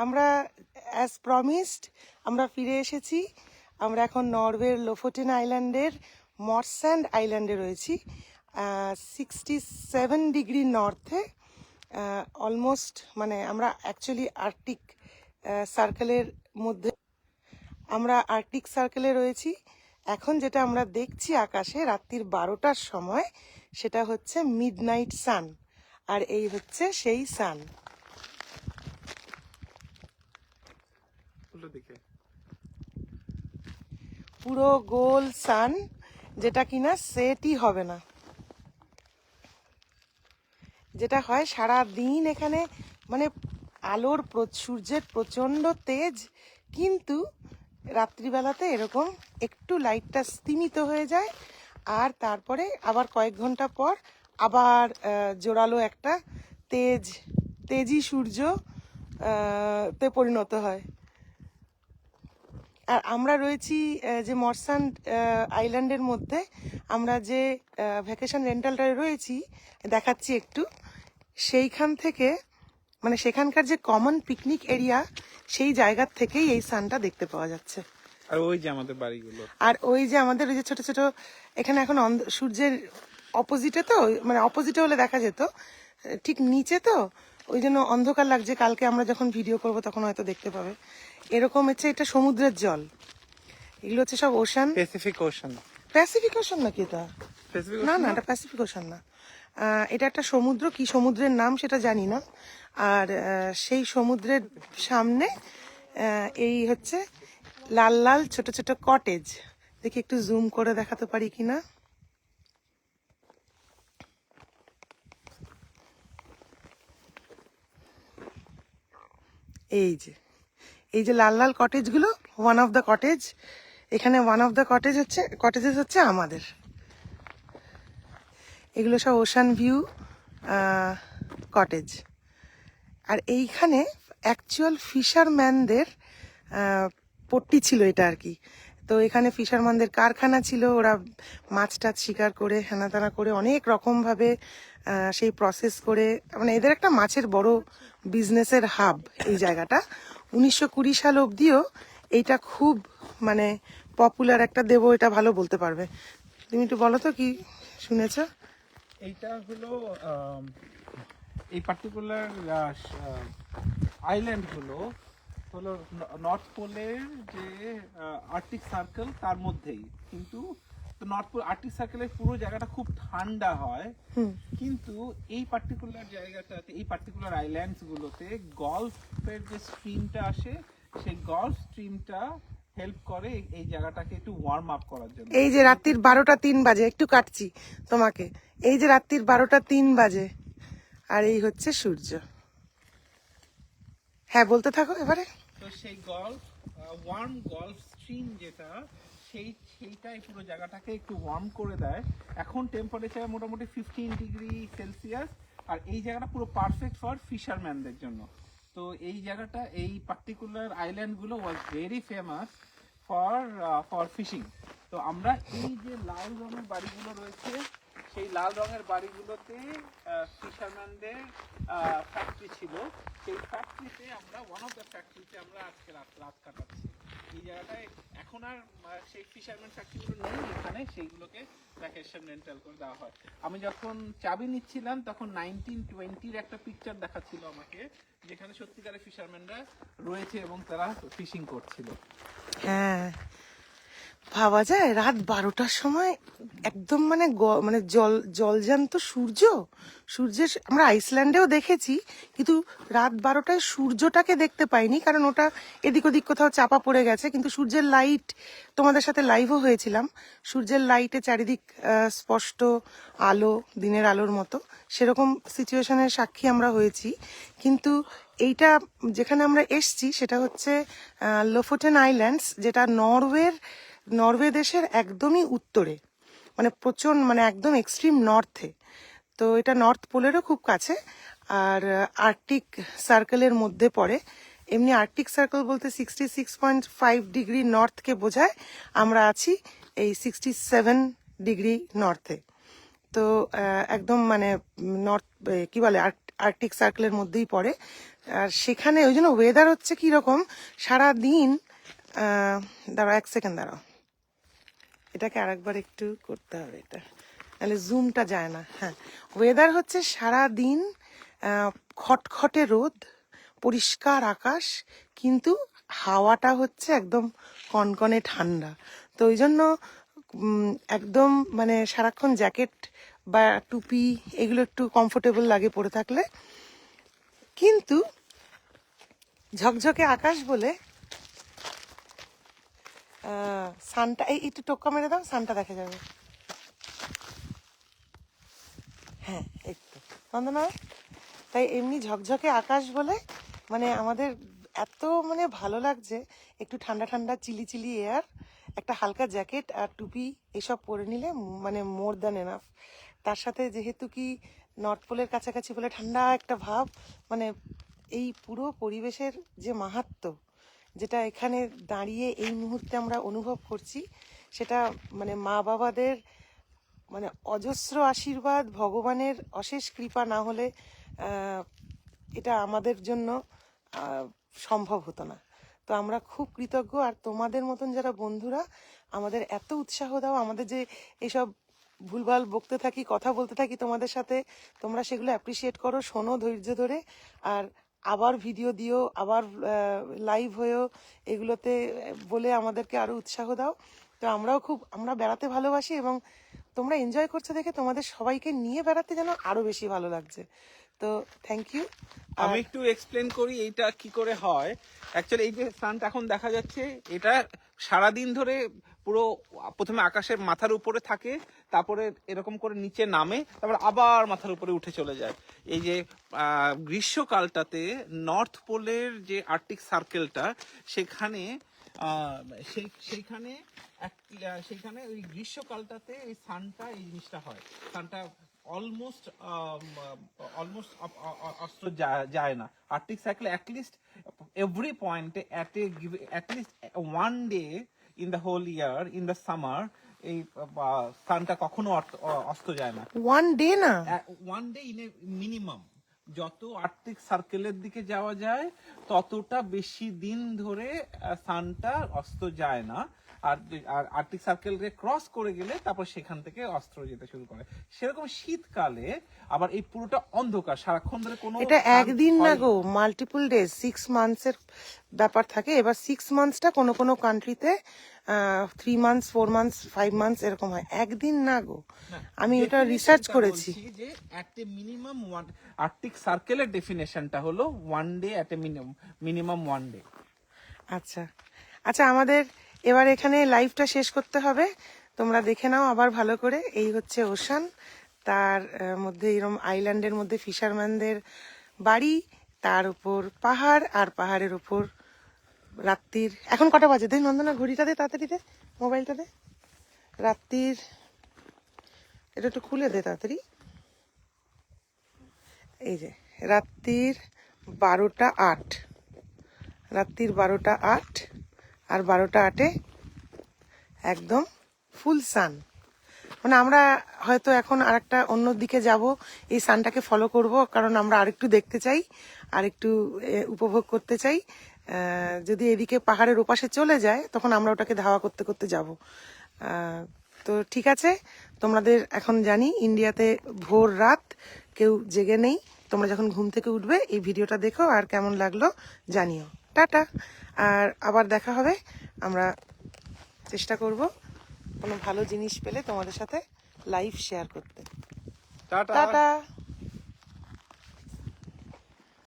আমরা as promised আমরা ফিরে এসেছি। আমরা এখন নরওয়ের লোফোটেন আইল্যান্ডের মরস্যান্ড আইল্যান্ডে রয়েছি, 67 ডিগ্রি নর্থে। অলমোস্ট মানে আমরা অ্যাকচুয়ালি আর্কটিক সার্কেলের মধ্যে, আমরা আর্কটিক সার্কেলে রয়েছি। এখন যেটা আমরা দেখছি আকাশে রাত্রির 12টার সময়, সেটা হচ্ছে মিডনাইট সান, আর এই হচ্ছে সেই সান। পুরো গোল সান, যেটা কিনা সেটই হবে না। যেটা হয় সারা দিন এখানে মানে আলোর সূর্যের প্রচন্ড তেজ, কিন্তু রাত্রিবেলাতে এরকম একটু লাইটটা স্তিমিত হয়ে যায়, আর তারপরে আবার কয়েক ঘন্টা পর আবার জোরালো একটা তেজি সূর্য তে পরিণত হয়। আর আমরা রয়েছি যে মরস্যান্ড আইল্যান্ডের মধ্যে। আমরা যে ভ্যাকেশন রেন্টালটায় রয়েছি দেখাচ্ছি একটু, সেইখান থেকে মানে সেখানকার যে কমন পিকনিক এরিয়া, সেই জায়গার থেকেই এই সানটা দেখতে পাওয়া যাচ্ছে। আর ওই যে আমাদের বাড়িগুলো, আর ওই যে আমাদের ওই যে ছোট ছোট এখানে এখন সূর্যের অপোজিটে, তো মানে অপোজিটে হলে দেখা যেত, ঠিক নিচে তো, ওই জন্য অন্ধকার লাগছে। কালকে আমরা যখন ভিডিও করব তখন হয়তো দেখতে পাবে। এরকম হচ্ছে, এটা সমুদ্রের জল, এগুলো হচ্ছে সব ocean. Pacific ocean. Pacific ocean নাকি এটা? না না, এটা প্যাসিফিক ওশান না। এটা একটা সমুদ্র, কি সমুদ্রের নাম সেটা জানি না। আর সেই সমুদ্রের সামনে এই হচ্ছে লাল লাল ছোট ছোট কটেজ। দেখি একটু জুম করে দেখাতে পারি কিনা। এই যে লাল লাল কটেজগুলো, ওয়ান অফ দ্য কটেজ। এখানে ওয়ান অফ দ্য কটেজেস হচ্ছে আমাদের। এগুলো সব ওশান ভিউ কটেজ। আর এইখানে অ্যাকচুয়াল ফিশারম্যানদের পট্টি ছিল এটা আর কি। তো এখানে ফিশারম্যানদের কারখানা ছিল, ওরা মাছ টাছ শিকার করে হেনাতেনা করে অনেক রকমভাবে সেই প্রসেস করে, মানে এদের একটা মাছের বড় বিজনেসের হাব এই জায়গাটা। 1920 সাল অবধিও এইটা খুব মানে পপুলার একটা, দেব এটা ভালো বলতে পারবে। তুমি একটু বলো তো কি শুনেছ? এইটা হলো এই পার্টিকুলার আইল্যান্ড হলো নর্থ পোলের যে আর্কটিক সার্কেল তার মধ্যেই, কিন্তু নর্থ পোল আর্কটিক সার্কেলের পুরো জায়গাটা খুব ঠান্ডা হয়, কিন্তু এই পার্টিকুলার জায়গাটাতে, এই পার্টিকুলার আইল্যান্ডস গুলোতে গলফের যে স্ট্রিমটা আসে, সেই গলফ স্ট্রিমটা হেল্প করে এই জায়গাটাকে একটু ওয়ার্ম আপ করার জন্য। এই যে রাত্রির 12টা 3 বাজে, একটু কাটছি তোমাকে, এই যে রাত্রির 12টা 3 বাজে, আর এই হচ্ছে সূর্য। হ্যাঁ, বলতে থাকো এবারে। তো সেই ওয়ার্ম গলফ স্ট্রিম যেটা, সেইটাই পুরো জায়গাটাকে একটু ওয়ার্ম করে দেয়। এখন টেম্পারেচার মোটামুটি 15 ডিগ্রি সেলসিয়াস, আর এই জায়গাটা পুরো পারফেক্ট ফর ফিশারম্যানদের জন্য। তো এই জায়গাটা, এই পার্টিকুলার আইল্যান্ডগুলো was very famous for fishing. তো আমরা এই যে লাল রঙের বাড়িগুলো রয়েছে, সেই লাল রঙের বাড়িগুলোতে ফিশারম্যানদের ফ্যাক্টরি ছিল। সেই ফ্যাক্টরিতে আমরা, ওয়ান অফ দ্য ফ্যাক্টরিতে আমরা আজকে রাত কাটাচ্ছি। এই জায়গাটায় এখন আর সেই ফিশারম্যান ফ্যাক্টরিগুলো নেই, এখানে সেইগুলোকে ভ্যাকেশন রেন্টাল করে দেওয়া হয়। আমি যখন চাবি নিচ্ছিলাম তখন 1920-র একটা পিকচার দেখাচ্ছিল আমাকে, যেখানে সত্যিকারের ফিশারম্যানরা রয়েছে এবং তারা ফিশিং করছিল। হ্যাঁ, ভাবা যায় রাত 12টার সময় একদম মানে মানে জলজান্ত সূর্যের আমরা আইসল্যান্ডেও দেখেছি, কিন্তু রাত 12টায় সূর্যটাকে দেখতে পাইনি, কারণ ওটা এদিক ওদিক কোথাও চাপা পড়ে গেছে। কিন্তু সূর্যের লাইট, তোমাদের সাথে লাইভও হয়েছিলাম, সূর্যের লাইটে চারিদিক স্পষ্ট আলো, দিনের আলোর মতো, সেরকম সিচুয়েশনের সাক্ষী আমরা হয়েছি। কিন্তু এইটা যেখানে আমরা এসছি সেটা হচ্ছে লোফোটেন আইল্যান্ডস, যেটা নরওয়ে দেশের একদমই উত্তরে, মানে প্রচন্ড, মানে একদম এক্সট্রিম নর্থে। তো এটা নর্থ পোলেরও খুব কাছে, আর আর্কটিক সার্কেলের মধ্যে পড়ে। এমনি আর্কটিক সার্কেল বলতে 66.5 ডিগ্রি নর্থকে বোঝায়। আমরা আছি এই 67 ডিগ্রি নর্থে। তো একদম মানে নর্থ কি বলে আর্কটিক সার্কেলের মধ্যেই পড়ে। আর সেখানে ওই জন্য ওয়েদার হচ্ছে কীরকম সারাদিন, দাঁড়াও 1 সেকেন্ড দাঁড়াও, এটাকে আরেকবার একটু করতে হবে, এটা তাহলে জুমটা যায় না। হ্যাঁ, ওয়েদার হচ্ছে সারাদিন খটখটে রোদ, পরিষ্কার আকাশ, কিন্তু হাওয়াটা হচ্ছে একদম কনকনে ঠান্ডা। তো ওই জন্য একদম মানে সারাক্ষণ জ্যাকেট বা টুপি এগুলো একটু কমফোর্টেবল লাগে পরে থাকলে, কিন্তু ঝকঝকে আকাশ বলে সানটা, এই একটু টোক্কা মেরে দাও, সানটা দেখা যাবে। হ্যাঁ এই তো বন্দনা, তাই এমনি ঝকঝকে আকাশ বলে মানে আমাদের এত মানে ভালো লাগছে, একটু ঠান্ডা ঠান্ডা চিলি চিলি এয়ার, একটা হালকা জ্যাকেট আর টুপি এসব পরে নিলে মানে মোর দ্যান এনাফ। তার সাথে যেহেতু কি নর্থ পোলের কাছাকাছি বলে ঠান্ডা একটা ভাব, মানে এই পুরো পরিবেশের যে মাহাত্ম্য, যেটা এখানে দাঁড়িয়ে এই মুহূর্তে আমরা অনুভব করছি, সেটা মানে মা বাবাদের মানে অজস্র আশীর্বাদ, ভগবানের অশেষ কৃপা না হলে এটা আমাদের জন্য সম্ভব হতো না। তো আমরা খুব কৃতজ্ঞ, আর তোমাদের মতন যারা বন্ধুরা আমাদের এত উৎসাহ দাও, আমাদের যে এইসব ভুলভাল বকতে থাকি, কথা বলতে থাকি তোমাদের সাথে, তোমরা সেগুলো অ্যাপ্রিসিয়েট করো, শোনো ধৈর্য ধরে, আর আবার ভিডিও দিও, আবার লাইভ হয়েও এগুলোতে বলে আমাদেরকে আরো উৎসাহ দাও। তো আমরা বেড়াতে ভালোবাসি, এবং তোমরা এনজয় করছো দেখে তোমাদের সবাইকে নিয়ে বেড়াতে যেন আরো বেশি ভালো লাগছে। তো থ্যাংক ইউ। আমি একটু এক্সপ্লেন করি এইটা কি করে হয়। অ্যাকচুয়ালি এই যে সানটা এখন দেখা যাচ্ছে, এটা সারাদিন ধরে পুরো প্রথমে আকাশের মাথার উপরে থাকে, তারপরে এরকম করে নিচে নামে, তারপর আবার মাথার উপরে উঠে চলে যায়। এই যে গ্রীষ্মকালটাতে নর্থ পোলের যে আর্কটিক সার্কেলটা, সেখানে সেইখানে সেইখানে ওই গ্রীষ্মকালটাতে এই সানটা এই জিনিসটা হয়, সানটা অলমোস্ট অস্ত যায় না। আর্কটিক সার্কেল অ্যাটলিস্ট এভরি পয়েন্টে at least 1 day in the whole year in the summer এই সানটা কখনো অস্ত যায় না। 1 ডে না, 1 ডে ইন এ মিনিমাম। যত আর্কটিক সার্কেলের দিকে যাওয়া যায় ততটা বেশি দিন ধরে সানটা অস্ত যায় না। আর আর্কটিক সার্কেলকে ক্রস করে গেলে তারপর সেখান থেকে অস্ত্র যেতে শুরু করে। সেরকম শীতকালে আবার এই পুরোটা অন্ধকার, সারাক্ষণ ধরে কোনো, এটা একদিন না গো, মাল্টিপল ডেজ, 6 মান্থসের ব্যাপার থাকে। এবার 6 মান্থসটা কোনো কোনো কান্ট্রিতে 3 মান্থস, 4 মান্থস, 5 মান্থস এরকম হয়, একদিন না গো। আমি এটা রিসার্চ করেছি যে এট এ মিনিমাম আর্কটিক সার্কেলের ডেফিনেশনটা হলো 1 ডে, এট এ মিনিমাম 1 ডে। আচ্ছা আচ্ছা, আমাদের এবার এখানে লাইভটা শেষ করতে হবে, তোমরা দেখে নাও আবার ভালো করে। এই হচ্ছে ওশান, তার মধ্যে এরকম আইল্যান্ডের মধ্যে ফিশারম্যানদের বাড়ি, তার উপর পাহাড়, আর পাহাড়ের উপর রাত্রির, এখন কটা বাজে দে নন্দনা, ঘড়িটা দে তাড়াতাড়ি, দে মোবাইলটা দে, রাত্রির, এটা একটু খুলে দে তাড়াতাড়ি, এই যে রাত্রির 12টা 8, রাত্রির 12টা 8, আর 12টা 8-এ একদম ফুল সান। মানে আমরা হয়তো এখন আরেকটা অন্য দিকে যাব, এই সানটাকে ফলো করব, কারণ আমরা আরেকটু দেখতে চাই, আরেকটু উপভোগ করতে চাই। যদি এদিকে পাহাড়ের ওপাশে চলে যায় তখন আমরা ওটাকে ধাওয়া করতে করতে যাব। তো ঠিক আছে, তোমাদের এখন জানি ইন্ডিয়াতে ভোর রাত, কেউ জেগে নেই। তোমরা যখন ঘুম থেকে উঠবে এই ভিডিওটা দেখো, আর কেমন লাগলো জানিও। টাটা, আর আবার দেখা হবে। আমরা চেষ্টা করব কোনো ভালো জিনিস পেলে তোমাদের সাথে লাইভ শেয়ার করতে। টাটা। টাটা।